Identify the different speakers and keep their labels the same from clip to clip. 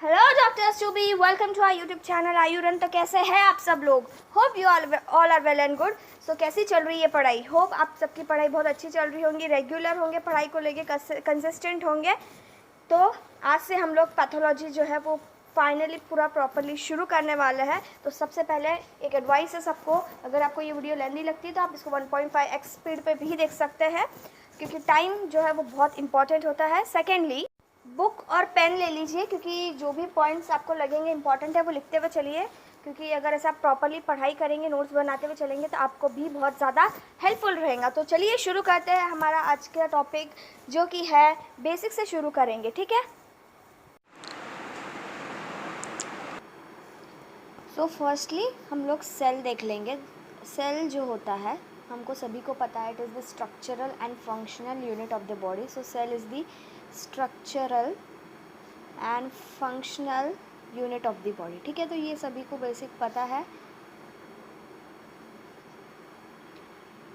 Speaker 1: Hello doctor चुबी, welcome to our YouTube channel Ayuran. तो कैसे हैं आप सब लोग? Hope you all are well and good. So कैसी चल रही है पढ़ाई? होप आप सबकी पढ़ाई बहुत अच्छी चल रही होंगी, रेगुलर होंगे, पढ़ाई को लेके कंसिस्टेंट होंगे। तो आज से हम लोग पैथोलॉजी जो है वो फाइनली पूरा प्रॉपरली शुरू करने वाले हैं। तो सबसे पहले एक एडवाइस है सबको, अगर आपको ये वीडियो लेंदी लगती है तो आप इसको 1.5x स्पीड पे भी देख सकते हैं, क्योंकि टाइम जो है वो बहुत इंपॉर्टेंट होता है। सेकेंडली, बुक और पेन ले लीजिए, क्योंकि जो भी पॉइंट्स आपको लगेंगे इंपॉर्टेंट है वो लिखते हुए चलिए, क्योंकि अगर ऐसा आप प्रॉपरली पढ़ाई करेंगे, नोट्स बनाते हुए चलेंगे तो आपको भी बहुत ज़्यादा हेल्पफुल रहेगा। तो चलिए शुरू करते हैं हमारा आज का टॉपिक, जो कि है बेसिक से शुरू करेंगे, ठीक है। सो फर्स्टली हम लोग सेल देख लेंगे। सेल जो होता है हमको सभी को पता है, it is the structural and functional unit of the body. So cell is the structural and functional unit of the body, ठीक है। तो ये सभी को बेसिक पता है।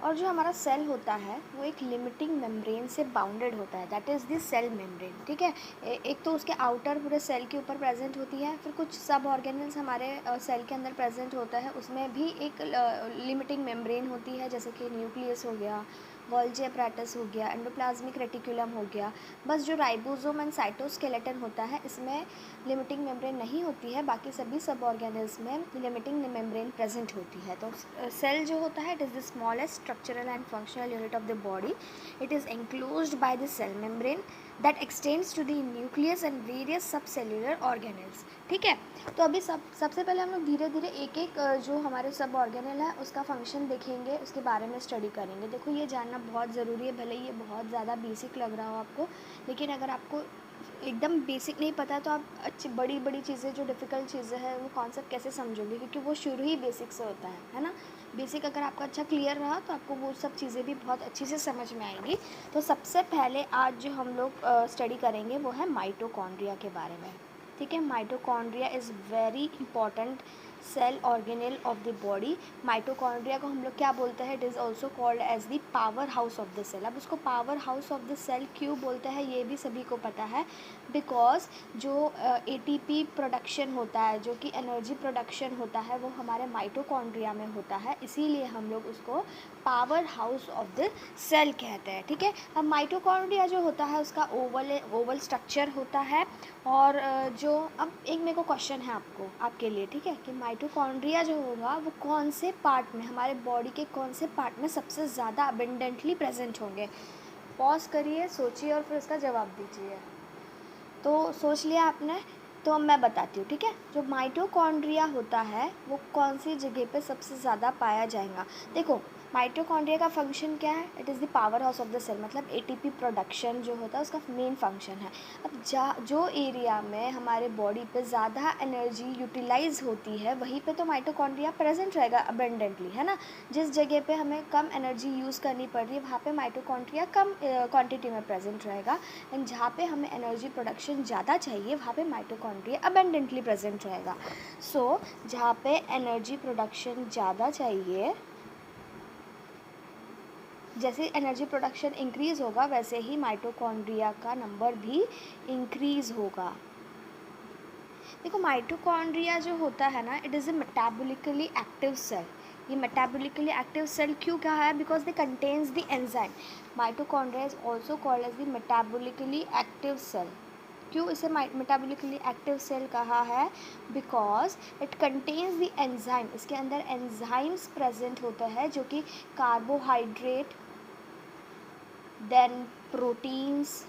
Speaker 1: और जो हमारा सेल होता है वो एक लिमिटिंग मेम्ब्रेन से बाउंडेड होता है, that is the cell membrane, ठीक है। एक तो उसके आउटर पूरे सेल के ऊपर प्रेजेंट होती है, फिर कुछ सब ऑर्गेनल्स हमारे सेल के अंदर प्रेजेंट होता है, उसमें भी एक लिमिटिंग मेम्ब्रेन होती है, जैसे कि न्यूक्लियस हो गया, गोल्जी अपैरेटस हो गया, एंडोप्लाज्मिक रेटिकुलम हो गया। बस जो राइबोसोम एंड साइटोस्केलेटन होता है इसमें लिमिटिंग मेम्ब्रेन नहीं होती है, बाकी सभी सब ऑर्गेनल्स में लिमिटिंग मेम्ब्रेन प्रेजेंट होती है। तो सेल जो होता है it is the smallest structural and functional unit of the body. It is enclosed by the cell membrane that extends to the nucleus and various sub cellular organelles, ठीक है। तो अभी सबसे पहले हम लोग धीरे धीरे एक एक जो हमारे सब ऑर्गेनल है उसका फंक्शन देखेंगे, उसके बारे में स्टडी करेंगे। देखो ये जानना बहुत ज़रूरी है, भले ये बहुत ज़्यादा बेसिक लग रहा हो आपको, लेकिन अगर आपको एकदम बेसिक नहीं पता है तो आप अच्छी बड़ी बड़ी चीज़ें, जो डिफ़िकल्ट चीज़ें हैं वो कॉन्सेप्ट कैसे समझोगे, क्योंकि वो शुरू ही बेसिक से होता है ना। बेसिक अगर आपका अच्छा क्लियर रहा तो आपको वो सब चीज़ें भी बहुत अच्छी से समझ में आएंगी। तो सबसे पहले आज जो हम लोग स्टडी करेंगे वो है माइटोकॉन्ड्रिया के बारे में, ठीक है। Mitochondria is very important cell organelle of the body. Mitochondria को हम लोग क्या बोलते हैं? It is also called as the powerhouse of the cell. अब उसको powerhouse of the cell क्यों बोलते हैं ये भी सभी को पता है, बिकॉज जो एटीपी प्रोडक्शन होता है, जो कि एनर्जी प्रोडक्शन होता है, वो हमारे माइटोकॉन्ड्रिया में होता है, इसीलिए हम लोग उसको powerhouse of the cell कहते हैं, ठीक है। अब माइटोकॉन्ड्रिया जो होता है उसका ओवल स्ट्रक्चर होता है। और जो अब एक मेरे को क्वेश्चन है आपके लिए, ठीक है, कि माइटोकॉन्ड्रिया जो होगा वो कौन से पार्ट में, हमारे बॉडी के कौन से पार्ट में सबसे ज़्यादा अबेंडेंटली प्रेजेंट होंगे? पॉज करिए, सोचिए और फिर उसका जवाब दीजिए। तो सोच लिया आपने? तो मैं बताती हूँ, ठीक है। जो माइटोकॉन्ड्रिया होता है वो कौन सी जगह पे सबसे ज़्यादा पाया जाएगा? देखो, माइटोकॉन्ड्रिया का फंक्शन क्या है? It is the powerhouse of the cell, मतलब एटीपी प्रोडक्शन जो होता है उसका मेन फंक्शन है। अब जो एरिया में हमारे बॉडी पे ज़्यादा एनर्जी यूटिलाइज होती है वहीं पे तो माइटोकॉन्ड्रिया प्रेजेंट रहेगा अबेंडेंटली, है ना। जिस जगह पे हमें कम एनर्जी यूज़ करनी पड़ रही है वहाँ पे माइटोकॉन्ड्रिया कम क्वांटिटी में प्रेजेंट रहेगा, एंड जहाँ पे हमें एनर्जी प्रोडक्शन ज़्यादा चाहिए वहाँ पे माइटोकॉन्ड्रिया अबेंडेंटली प्रेजेंट रहेगा। सो जहाँ पे एनर्जी प्रोडक्शन ज़्यादा चाहिए, जैसे एनर्जी प्रोडक्शन इंक्रीज़ होगा वैसे ही माइटोकॉन्ड्रिया का नंबर भी इंक्रीज़ होगा। देखो, माइटोकॉन्ड्रिया जो होता है ना, it is a metabolically active cell. ये मेटाबॉलिकली एक्टिव सेल क्यों कहा है? Because they contains the enzyme. Mitochondria is also called as the metabolically active cell. क्यों इसे मेटाबॉलिकली एक्टिव सेल कहा है? Because it contains the enzyme. इसके अंदर एंजाइम्स प्रेजेंट होते हैं जो कि carbohydrate, then proteins,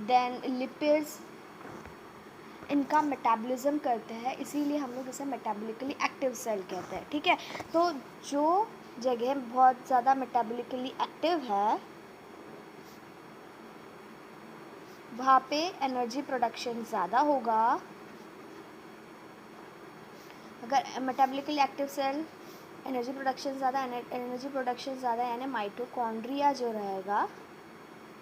Speaker 1: then lipids, इनका मेटाबॉलिज्म करते हैं, इसीलिए हम लोग इसे मेटाबॉलिकली एक्टिव सेल कहते हैं, ठीक है। तो जो जगह बहुत ज़्यादा मेटाबॉलिकली एक्टिव है वहाँ पे एनर्जी प्रोडक्शन ज़्यादा होगा। अगर metabolically active cell energy production ज़्यादा यानी माइटोकॉन्ड्रिया जो रहेगा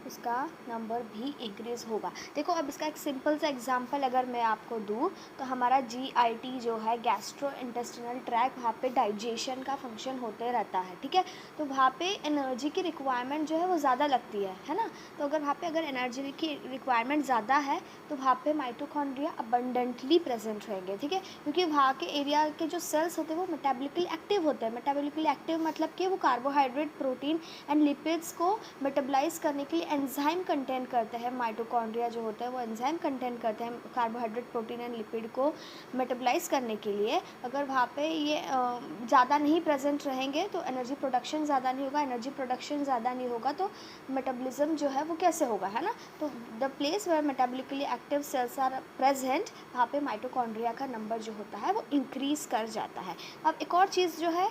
Speaker 1: उसका नंबर भी इंक्रीज़ होगा। देखो अब इसका एक सिंपल सा एग्जांपल अगर मैं आपको दूँ तो हमारा GIT जो है गैस्ट्रो इंटेस्टिनल ट्रैक, वहाँ पे डाइजेशन का फंक्शन होते रहता है, ठीक है। तो वहाँ पे एनर्जी की रिक्वायरमेंट जो है वो ज़्यादा लगती है ना। तो अगर वहाँ पे अगर एनर्जी की रिक्वायरमेंट ज़्यादा है तो वहाँ पे माइटोकॉन्ड्रिया अबंडेंटली प्रेजेंट रहेंगे, ठीक है। क्योंकि वहाँ के एरिया के जो सेल्स होते हैं वो मेटाबॉलिकली एक्टिव होते हैं। मेटाबॉलिकली एक्टिव मतलब कि वो कार्बोहाइड्रेट, प्रोटीन एंड लिपिड्स को मेटाबलाइज करने के लिए एंजाइम कंटेन करते हैं। माइटोकॉन्ड्रिया जो होता है वो एंजाइम कंटेन करते हैं कार्बोहाइड्रेट, प्रोटीन एंड लिपिड को मेटाबलाइज करने के लिए। अगर वहाँ पे ये ज़्यादा नहीं प्रेजेंट रहेंगे तो एनर्जी प्रोडक्शन ज़्यादा नहीं होगा। एनर्जी प्रोडक्शन ज़्यादा नहीं होगा तो मेटाबॉलिज्म जो है वो कैसे होगा, है ना। तो the place where metabolically active cells are present, वहाँ पे माइटोकॉन्ड्रिया का नंबर जो होता है वो इंक्रीज़ कर जाता है। अब एक और चीज़ जो है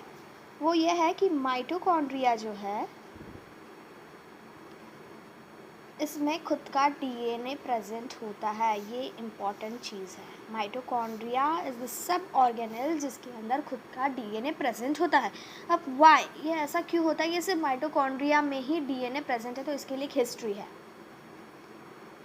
Speaker 1: वो ये है कि माइटोकॉन्ड्रिया जो है इसमें खुद का DNA प्रेजेंट होता है। ये इम्पॉर्टेंट चीज़ है। Mitochondria is the sub organelle जिसके अंदर खुद का DNA प्रेजेंट होता है। अब वाई ये ऐसा क्यों होता है, ये सिर्फ माइटोकॉन्ड्रिया में ही DNA प्रेजेंट है, तो इसके लिए एक हिस्ट्री है।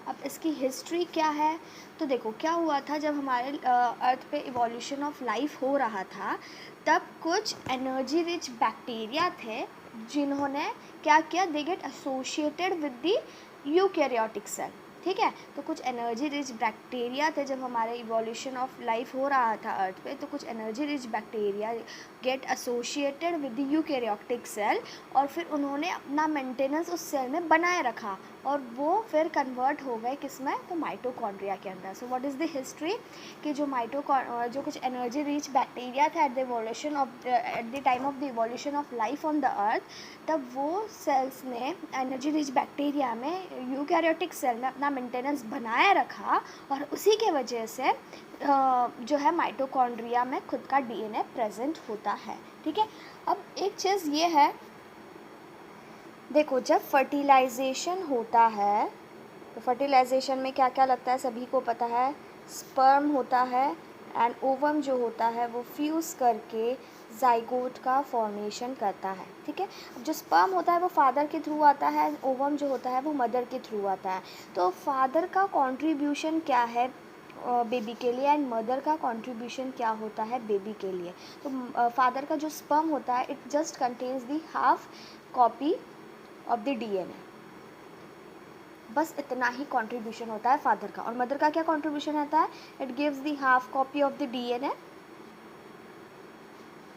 Speaker 1: अब इसकी हिस्ट्री क्या है, तो देखो क्या हुआ था जब हमारे अर्थ पे इवोल्यूशन ऑफ लाइफ हो रहा था, तब कुछ एनर्जी रिच बैक्टीरिया थे जिन्होंने क्या किया, they get associated with the eukaryotic cell, ठीक है। तो कुछ एनर्जी रिच बैक्टीरिया थे जब हमारे इवोल्यूशन ऑफ लाइफ हो रहा था अर्थ पे, तो कुछ energy rich bacteria get associated with the eukaryotic cell, और फिर उन्होंने अपना मेंटेनेंस उस सेल में बनाए रखा, और वो फिर कन्वर्ट हो गए किस में, तो माइटोकॉन्ड्रिया के अंदर। So what is the history कि जो जो कुछ एनर्जी रिच बैक्टीरिया था at the time of the evolution of life on the earth, तब वो सेल्स ने एनर्जी रिच बैक्टीरिया में यूकैरियोटिक सेल में अपना मेंटेनेंस बनाए रखा, और उसी के वजह से जो है माइटोकॉन्ड्रिया में खुद का DNA प्रेजेंट होता है, ठीक है। अब एक चीज़ ये है, देखो जब फर्टिलाइजेशन होता है तो फर्टिलाइजेशन में क्या क्या लगता है सभी को पता है, स्पर्म होता है एंड ओवम जो होता है वो फ्यूज़ करके जाइगोट का फॉर्मेशन करता है, ठीक है। अब जो स्पर्म होता है वो फादर के थ्रू आता है, ओवम जो होता है वो मदर के थ्रू आता है। तो फादर का कंट्रीब्यूशन क्या है बेबी के लिए, एंड मदर का कंट्रीब्यूशन क्या होता है बेबी के लिए। तो फादर का जो स्पर्म होता है it just contains the half copy of the DNA, बस इतना ही कंट्रीब्यूशन होता है फादर का। और मदर का क्या कंट्रीब्यूशन होता है, it gives the half copy of the DNA,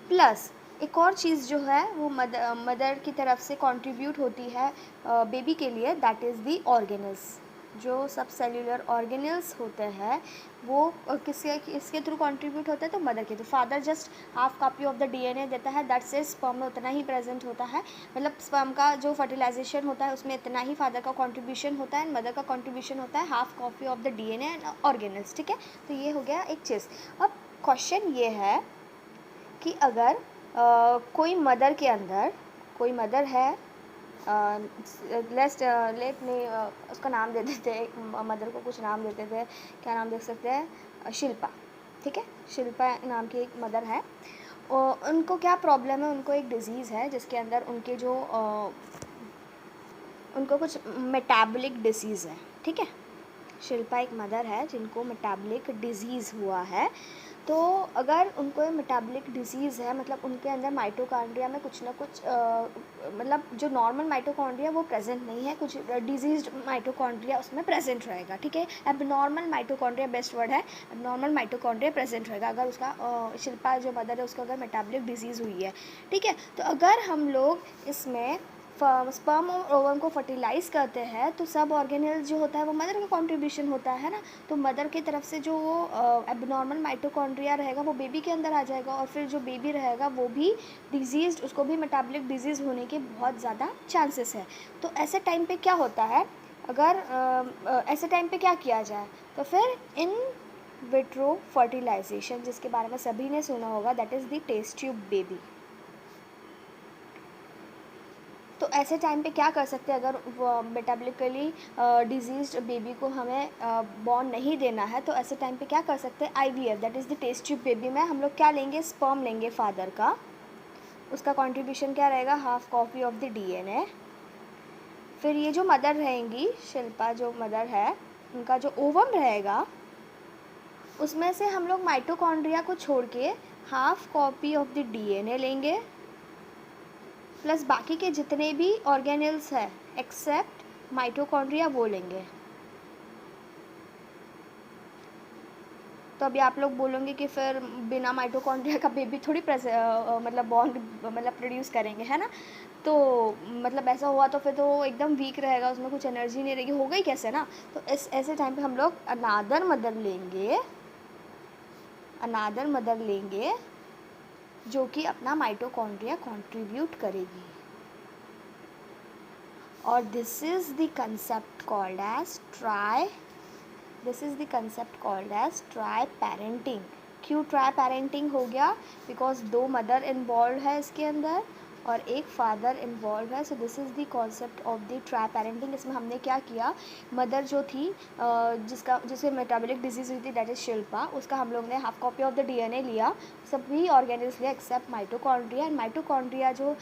Speaker 1: plus एक और चीज़ जो है वो मदर की तरफ से कंट्रीब्यूट होती है बेबी के लिए, दैट इज़ द ऑर्गेनल्स। जो सब सेल्यूलर ऑर्गेनल्स होते हैं वो किसके थ्रू कंट्रीब्यूट होते हैं, तो मदर के through. Father just half copy of the DNA देता है, दैट से स्पर्म में उतना ही प्रेजेंट होता है, मतलब स्पर्म का जो फर्टिलाइजेशन होता है उसमें इतना ही फादर का कंट्रीब्यूशन होता है, एंड मदर का कंट्रीब्यूशन होता है half copy of the DNA and organelles, ठीक है। तो ये हो गया एक चीज़। अब क्वेश्चन ये है कि अगर कोई मदर के अंदर, कोई मदर है, लेट में उसका नाम दे देते हैं, मदर को कुछ नाम देते थे, क्या नाम दे सकते हैं, शिल्पा, ठीक है। शिल्पा नाम की एक मदर है, और उनको क्या प्रॉब्लम है, उनको एक डिज़ीज़ है जिसके अंदर उनके जो उनको कुछ मेटाबॉलिक डिसीज़ है, ठीक है। शिल्पा एक मदर है जिनको मेटाबॉलिक डिजीज़ हुआ है। तो अगर उनको मेटाबॉलिक डिसीज़ है मतलब उनके अंदर माइटोकॉन्ड्रिया में कुछ ना कुछ मतलब जो नॉर्मल माइटोकॉन्ड्रिया वो प्रेजेंट नहीं है, कुछ डिजीज्ड माइटोकॉन्ड्रिया उसमें प्रेजेंट रहेगा, ठीक है। एबनॉर्मल माइटोकॉन्ड्रिया बेस्ट वर्ड है, एबनॉर्मल माइटोकॉन्ड्रिया प्रेजेंट रहेगा अगर उसका शिल्पा जो मदर है उसका अगर मेटाबॉलिक डिजीज़ हुई है, ठीक है। तो अगर हम लोग इसमें स्पर्म और ओवम को फर्टिलाइज़ करते हैं तो सब ऑर्गेनल जो होता है वो मदर का कंट्रीब्यूशन होता है ना। तो मदर की तरफ से जो एबनॉर्मल माइटोकॉन्ड्रिया रहेगा वो बेबी के अंदर आ जाएगा, और फिर जो बेबी रहेगा वो भी डिजीज़, उसको भी मेटाबॉलिक डिजीज़ होने के बहुत ज़्यादा चांसेस है। तो ऐसे टाइम पे क्या होता है, अगर ऐसे टाइम पे क्या किया जाए, तो फिर इन विट्रो फर्टिलाइजेशन जिसके बारे में सभी ने सुना होगा, that is the test tube baby. तो ऐसे टाइम पे क्या कर सकते हैं, अगर मेटाबॉलिकली डिजीज्ड बेबी को हमें बॉर्न नहीं देना है, तो ऐसे टाइम पे क्या कर सकते हैं, IVF that is the test tube baby में हम लोग क्या लेंगे, स्पर्म लेंगे फादर का, उसका कंट्रीब्यूशन क्या रहेगा, half copy of the DNA, फिर ये जो मदर रहेंगी, शिल्पा जो मदर है, उनका जो ओवम रहेगा उसमें से हम लोग माइटोकॉन्ड्रिया को छोड़ के half copy of the DNA लेंगे, प्लस बाकी के जितने भी ऑर्गेनेल्स हैं एक्सेप्ट माइटोकॉन्ड्रिया वो लेंगे। तो अभी आप लोग बोलोगे कि फिर बिना माइटोकॉन्ड्रिया का बेबी थोड़ी मतलब बॉन्ड मतलब प्रोड्यूस करेंगे, है ना। तो मतलब ऐसा हुआ तो फिर तो वो एकदम वीक रहेगा, उसमें कुछ एनर्जी नहीं रहेगी, होगा ही कैसे ना। तो इस ऐसे टाइम पे हम लोग अनादर मदर लेंगे जो कि अपना माइटोकॉन्ड्रिया कंट्रीब्यूट करेगी। और this is the concept called as tri parenting. क्यों ट्राई पेरेंटिंग हो गया? बिकॉज 2 मदर इन्वॉल्व है इसके अंदर और एक फादर इन्वॉल्व है। So this is the concept of the try parenting. इसमें हमने क्या किया, मदर जो थी जिसे मेटाबॉलिक डिजीज़ हुई थी, दैट इज़ शिल्पा, उसका हम लोग ने half copy of the DNA लिया, सभी ऑर्गेनिल्स लिया एक्सेप्ट माइटोकॉन्ड्रिया। एंड माइटोकॉन्ड्रिया जो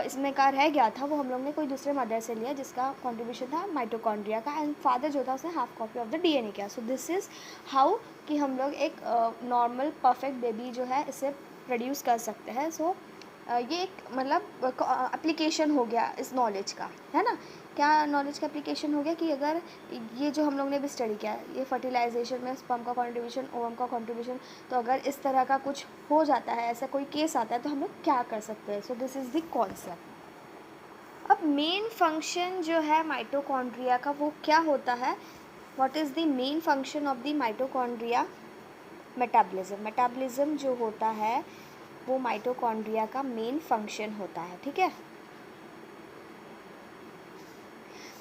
Speaker 1: इसमें का रह गया था वो हम लोग ने कोई दूसरे मदर से लिया जिसका कॉन्ट्रीब्यूशन था माइटोकॉन्ड्रिया का, एंड फादर जो था उसने half copy of the DNA किया। सो दिस इज़ हाउ कि हम लोग एक नॉर्मल परफेक्ट बेबी जो है इसे प्रोड्यूस कर सकते हैं। सो ये एक मतलब एप्लीकेशन हो गया इस नॉलेज का, है ना। क्या नॉलेज का एप्लीकेशन हो गया कि अगर ये जो हम लोग ने भी स्टडी किया ये फर्टिलाइजेशन में स्पर्म का कंट्रीब्यूशन, ओवम का कंट्रीब्यूशन, तो अगर इस तरह का कुछ हो जाता है, ऐसा कोई केस आता है, तो हम लोग क्या कर सकते हैं। So this is the concept. अब मेन फंक्शन जो है माइटोकॉन्ड्रिया का वो क्या होता है? What is the main function of the mitochondria? Metabolism जो होता है वो माइटोकॉन्ड्रिया का मेन फंक्शन होता है, ठीक है।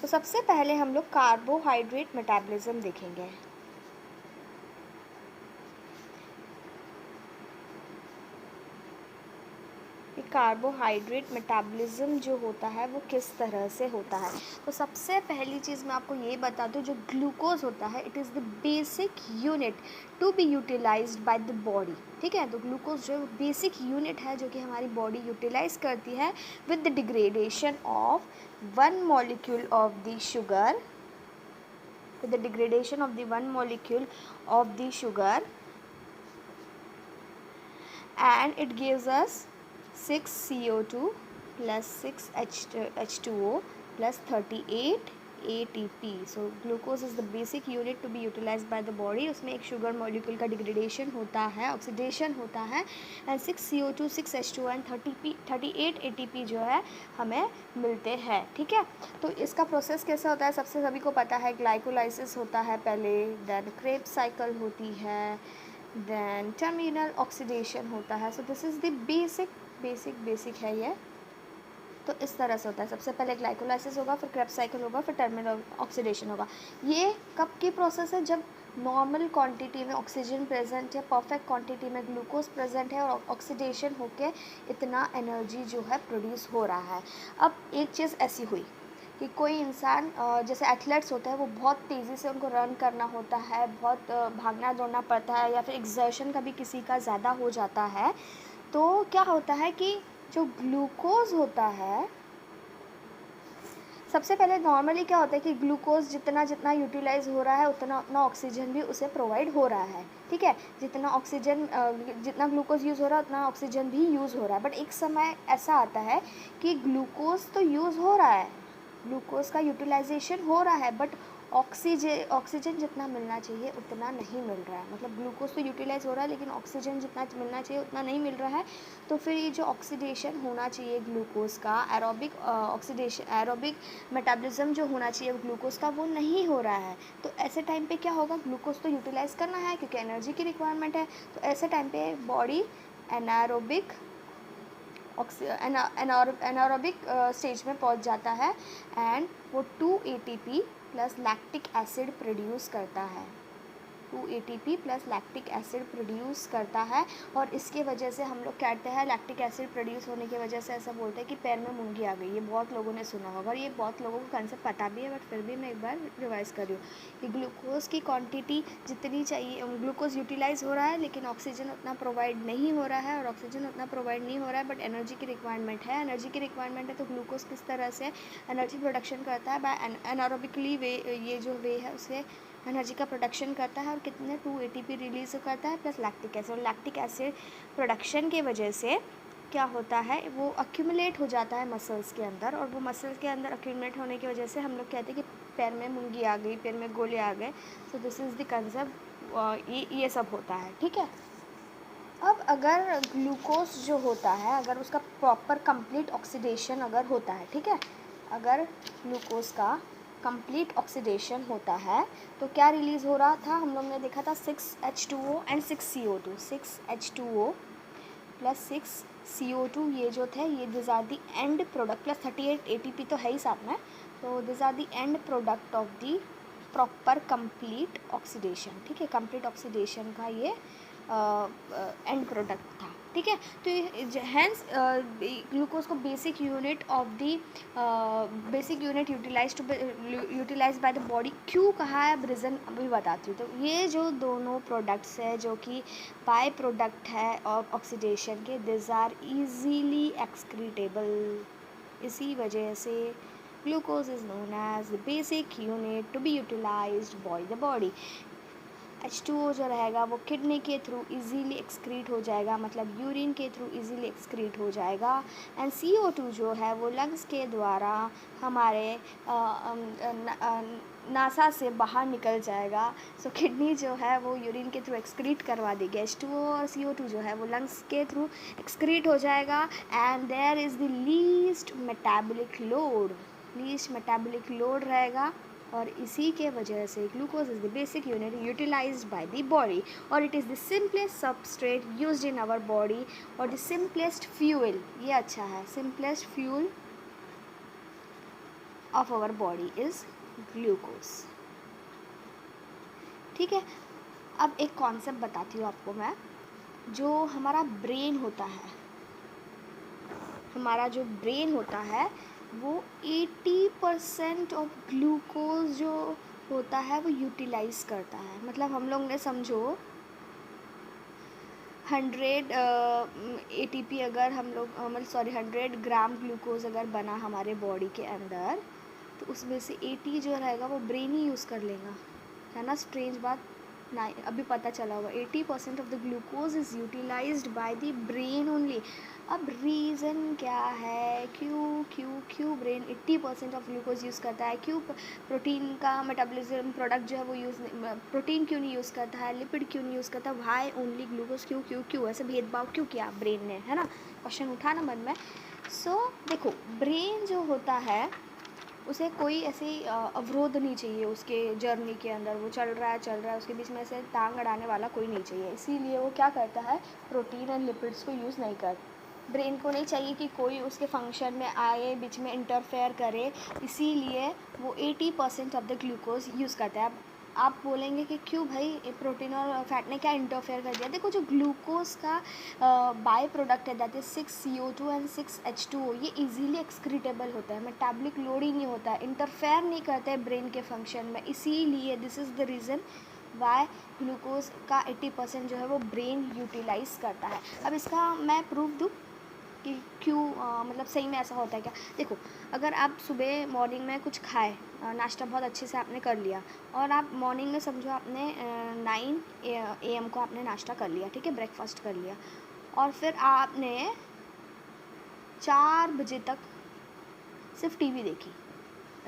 Speaker 1: तो सबसे पहले हम लोग कार्बोहाइड्रेट मेटाबॉलिज्म देखेंगे। कार्बोहाइड्रेट मेटाबॉलिज्म जो होता है वो किस तरह से होता है। तो सबसे पहली चीज़ मैं आपको ये बता दूँ, जो ग्लूकोज होता है it is the basic unit to be utilised by the body, ठीक है। तो ग्लूकोज जो बेसिक यूनिट है जो कि हमारी बॉडी यूटिलाइज करती है with the degradation of 1 molecule of the sugar, with the degradation of the 1 molecule of the sugar, and it gives us 6 CO2 plus 6 H2O plus 38 ATP. So glucose is the basic unit to be utilized by the body. उसमें एक sugar molecule का degradation होता है, oxidation होता है, and 6 CO2 6 H2O and 38 ATP जो है हमें मिलते हैं, ठीक है। तो इसका प्रोसेस कैसा होता है? सबसे सभी को पता है, ग्लाइकोलाइसिस होता है पहले, देन क्रेब्स साइकिल होती है, देन टर्मिनल ऑक्सीडेशन होता है। So this is the basic है ये। तो इस तरह से होता है, सबसे पहले ग्लाइकोलाइसिस होगा, फिर क्रेब्स साइकिल होगा, फिर टर्मिनल ऑक्सीडेशन होगा। ये कब की प्रोसेस है? जब नॉर्मल क्वांटिटी में ऑक्सीजन प्रेजेंट है, परफेक्ट क्वांटिटी में ग्लूकोज प्रेजेंट है और ऑक्सीडेशन होके इतना एनर्जी जो है प्रोड्यूस हो रहा है। अब एक चीज़ ऐसी हुई कि कोई इंसान जैसे एथलेट्स होते हैं वो बहुत तेज़ी से उनको रन करना होता है, बहुत भागना दौड़ना पड़ता है, या फिर एक्सर्शन का भी किसी का ज़्यादा हो जाता है, तो क्या होता है कि जो ग्लूकोज होता है, सबसे पहले नॉर्मली क्या होता है कि ग्लूकोज जितना यूटिलाइज हो रहा है उतना ऑक्सीजन भी उसे प्रोवाइड हो रहा है, ठीक है। जितना ग्लूकोज यूज़ हो रहा है उतना ऑक्सीजन भी यूज़ हो रहा है। बट एक समय ऐसा आता है कि ग्लूकोज तो यूज़ हो रहा है, ग्लूकोज का यूटिलाइजेशन हो रहा है, बट ऑक्सीजन जितना मिलना चाहिए उतना नहीं मिल रहा है। मतलब ग्लूकोज तो यूटिलाइज हो रहा है लेकिन ऑक्सीजन जितना मिलना चाहिए उतना नहीं मिल रहा है। तो फिर ये जो ऑक्सीडेशन होना चाहिए ग्लूकोज का, एरोबिक मेटाबॉलिज्म जो होना चाहिए ग्लूकोज का, वो नहीं हो रहा है। तो ऐसे टाइम पे क्या होगा? ग्लूकोज तो यूटिलाइज करना है क्योंकि एनर्जी की रिक्वायरमेंट है। तो ऐसे टाइम पे बॉडी एनारोबिक स्टेज में पहुंच जाता है एंड वो 2 ATP plus lactic acid produce करता है। 2 ATP plus lactic acid produce करता है। और इसके वजह से हम लोग कहते हैं लैक्टिक एसिड प्रोड्यूस होने की वजह से ऐसा बोलते हैं कि पैर में मुंगी आ गई। ये बहुत लोगों ने सुना होगा और ये बहुत लोगों को कंसेप्ट पता भी है, बट फिर भी मैं एक बार रिवाइज़ कर रही हूँ कि ग्लूकोज़ की क्वांटिटी जितनी चाहिए, ग्लूकोज़ यूटिलाइज़ हो रहा है लेकिन ऑक्सीजन उतना प्रोवाइड नहीं हो रहा है, और ऑक्सीजन उतना प्रोवाइड नहीं हो रहा है बट एनर्जी की रिक्वायरमेंट है। एनर्जी की रिक्वायरमेंट है तो ग्लूकोज़ किस तरह से एनर्जी प्रोडक्शन करता है, बाय एनारोबिकली वे, ये जो वे है उससे एनर्जी का प्रोडक्शन करता है। और कितने 2 ATP रिलीज़ करता है प्लस लैक्टिक एसिड। और लैक्टिक एसिड प्रोडक्शन के वजह से क्या होता है, वो अक्यूमुलेट हो जाता है मसल्स के अंदर, और वो मसल्स के अंदर अक्यूमुलेट होने की वजह से हम लोग कहते हैं कि पैर में मुंगी आ गई, पैर में गोले आ गए। So this is the concept, ये सब होता है, ठीक है। अब अगर ग्लूकोज जो होता है, अगर उसका प्रॉपर कंप्लीट ऑक्सीडेशन अगर होता है, ठीक है, अगर ग्लूकोज का कंप्लीट ऑक्सीडेशन होता है तो क्या रिलीज़ हो रहा था, हम लोग ने देखा था 6H2O and 6CO2, 6H2O plus 6CO2, ये जो थे ये these are the end product, plus 38 ATP तो है ही साथ में, तो these are the end product of the proper complete oxidation, ठीक है। कंप्लीट ऑक्सीडेशन का ये एंड प्रोडक्ट था, ठीक है। तो हैंस ग्लूकोज को basic unit of the basic unit utilise by the body क्यों कहा है, अब रीज़न अभी बताती हूँ। तो ये जो दोनों प्रोडक्ट्स है जो कि बाय प्रोडक्ट है और ऑक्सीडेशन के, दिस आर इजीली एक्सक्रीटेबल। इसी वजह से glucose is known as the basic unit to be utilised by the body. H2O जो रहेगा वो किडनी के थ्रू इजीली एक्सक्रीट हो जाएगा, मतलब यूरिन के थ्रू इजीली एक्सक्रीट हो जाएगा। एंड CO2 जो है वो लंग्स के द्वारा हमारे नासा से बाहर निकल जाएगा। सो किडनी जो है वो यूरिन के थ्रू एक्सक्रीट करवा देगी। H2O और CO2 जो है वो लंग्स के थ्रू एक्सक्रीट हो जाएगा। And there is the least metabolic load रहेगा, और इसी के वजह से glucose is the basic unit utilised by the body, और it is the simplest substrate used in our body, और द सिंपलेस्ट फ्यूल, ये अच्छा है, simplest fuel of our body is glucose, ठीक है। अब एक कॉन्सेप्ट बताती हूँ आपको मैं, जो हमारा ब्रेन होता है, हमारा जो ब्रेन होता है वो 80% ऑफ ग्लूकोज जो होता है वो यूटिलाइज करता है। मतलब हम लोग ने समझो 100 ATP अगर हम लोग मतलब 100 ग्राम ग्लूकोज अगर बना हमारे बॉडी के अंदर, तो उसमें से 80 जो रहेगा वो ब्रेन ही यूज़ कर लेगा, है ना। स्ट्रेंज बात ना, अभी पता चला होगा 80% of the glucose is utilised by the brain only. अब रीज़न क्या है, क्यों ब्रेन 80% ऑफ ग्लूकोज यूज़ करता है, क्यों प्रोटीन का मेटाबॉलिज्म प्रोडक्ट जो है वो प्रोटीन क्यों नहीं यूज़ करता है, लिपिड क्यों नहीं यूज़ करता, वाई ओनली ग्लूकोज, क्यों ऐसे भेदभाव क्यों किया ब्रेन ने, है ना। क्वेश्चन उठा ना मन में। सो देखो, ब्रेन जो होता है उसे कोई ऐसे अवरोध नहीं चाहिए उसके जर्नी के अंदर, वो चल रहा है, उसके बीच में ऐसे टांग अड़ाने वाला कोई नहीं चाहिए। इसीलिए वो क्या करता है, प्रोटीन एंड लिपिड्स को यूज़ नहीं करता। ब्रेन को नहीं चाहिए कि कोई उसके फंक्शन में आए, बीच में इंटरफेयर करे, इसीलिए वो 80% ऑफ द ग्लूकोज यूज़ करता है। अब आप बोलेंगे कि क्यों भाई, प्रोटीन और फैट ने क्या इंटरफेयर कर दिया। देखो, जो ग्लूकोज का बाय प्रोडक्ट है that is 6CO2 and 6H2O, ये इजीली एक्सक्रीटेबल होता है, मेटाबॉलिक लोड ही नहीं होता है, इंटरफेयर नहीं करता है ब्रेन के फंक्शन में। इसीलिए this is the reason why glucose का 80% जो है वो ब्रेन यूटिलाइज करता है। अब इसका मैं प्रूफ दूँ कि क्यों मतलब सही में ऐसा होता है क्या। देखो, अगर आप सुबह मॉर्निंग में कुछ खाए, नाश्ता बहुत अच्छे से आपने कर लिया, और आप मॉर्निंग में समझो आपने 9 AM को आपने नाश्ता कर लिया, ठीक है, ब्रेकफास्ट कर लिया, और फिर आपने 4 बजे तक सिर्फ टीवी देखी।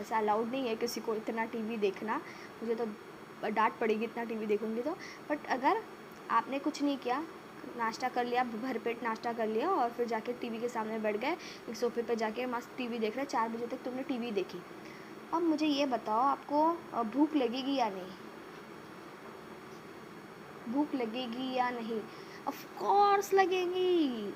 Speaker 1: ऐसा अलाउड नहीं है किसी को इतना टीवी देखना, मुझे तो डांट पड़ेगी इतना टीवी देखूँगी तो। बट अगर आपने कुछ नहीं किया, नाश्ता कर लिया, भरपेट नाश्ता कर लिया, और फिर जाके टीवी के सामने बैठ गए, एक सोफे पे जाके मस्त टीवी देख रहे, 4 बजे तक तुमने टीवी देखी। अब मुझे ये बताओ, आपको भूख लगेगी या नहीं, भूख लगेगी या नहीं? ऑफ कोर्स लगेगी।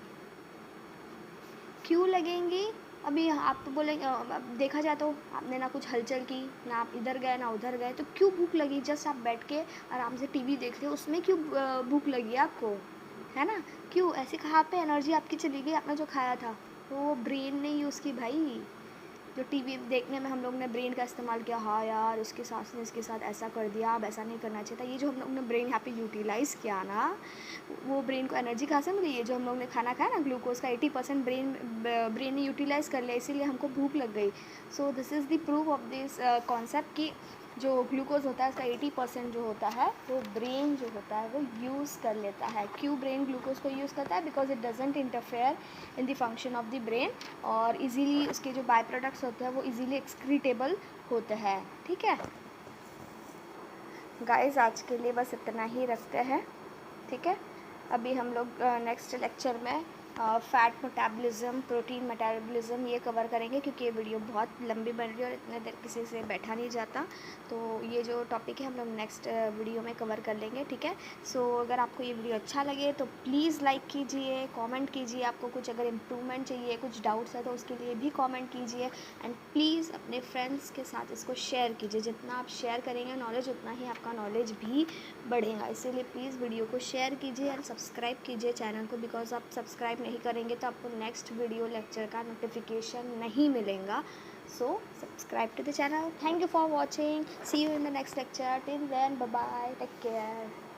Speaker 1: क्यों लगेंगी? अभी आप तो बोलेंगे अब देखा जाए तो आपने ना कुछ हलचल की, ना आप इधर गए ना उधर गए, तो क्यों भूख लगी? जस्ट आप बैठ के आराम से टीवी देख रहे हो, उसमें क्यों भूख लगी आपको, है ना? क्यों ऐसे? कहाँ पे एनर्जी आपकी चली गई, आपने जो खाया था? वो ब्रेन ने यूज़ की भाई। जो टीवी देखने में हम लोग ने ब्रेन का इस्तेमाल किया, हाँ यार उसके सास ने इसके साथ ऐसा कर दिया, अब ऐसा नहीं करना चाहिए था, ये जो हम लोग ने ब्रेन यहाँ पे यूटिलाइज़ किया ना, वो ब्रेन को एनर्जी कहाँ से मिली? ये जो हम लोग ने खाना खाया ना, ग्लूकोज का 80% ब्रेन ने यूटिलाइज़ कर लिया, इसीलिए हमको भूख लग गई। So this is the proof of this concept कि जो ग्लूकोज होता है उसका 80% जो होता है वो ब्रेन जो होता है वो यूज़ कर लेता है। क्यों ब्रेन ग्लूकोज को यूज़ करता है? Because it doesn't interfere in the function of the brain, और इजीली उसके जो बाय प्रोडक्ट्स होते हैं वो इजीली एक्सक्रीटेबल होते हैं। ठीक है गाइस, आज के लिए बस इतना ही रखते हैं। ठीक है, अभी हम लोग नेक्स्ट लेक्चर में फ़ैट मेटाबॉलिज्म, प्रोटीन मेटाबॉलिज्म ये कवर करेंगे, क्योंकि ये वीडियो बहुत लंबी बन रही है और इतने देर किसी से बैठा नहीं जाता। तो ये जो टॉपिक है हम लोग नेक्स्ट वीडियो में कवर कर लेंगे। ठीक है, सो अगर आपको ये वीडियो अच्छा लगे तो प्लीज़ लाइक कीजिए, कमेंट कीजिए, आपको कुछ अगर इम्प्रूवमेंट चाहिए, कुछ डाउट्स है तो उसके लिए भी कमेंट कीजिए, एंड प्लीज़ अपने फ्रेंड्स के साथ इसको शेयर कीजिए। जितना आप शेयर करेंगे नॉलेज, उतना ही आपका नॉलेज भी बढ़ेगा। इसीलिए प्लीज़ वीडियो को शेयर कीजिए एंड सब्सक्राइब कीजिए चैनल को, बिकॉज आप सब्सक्राइब नहीं करेंगे तो आपको नेक्स्ट वीडियो लेक्चर का नोटिफिकेशन नहीं मिलेगा। So subscribe to the channel. Thank you for watching, see you in the next lecture, till then bye bye, take care.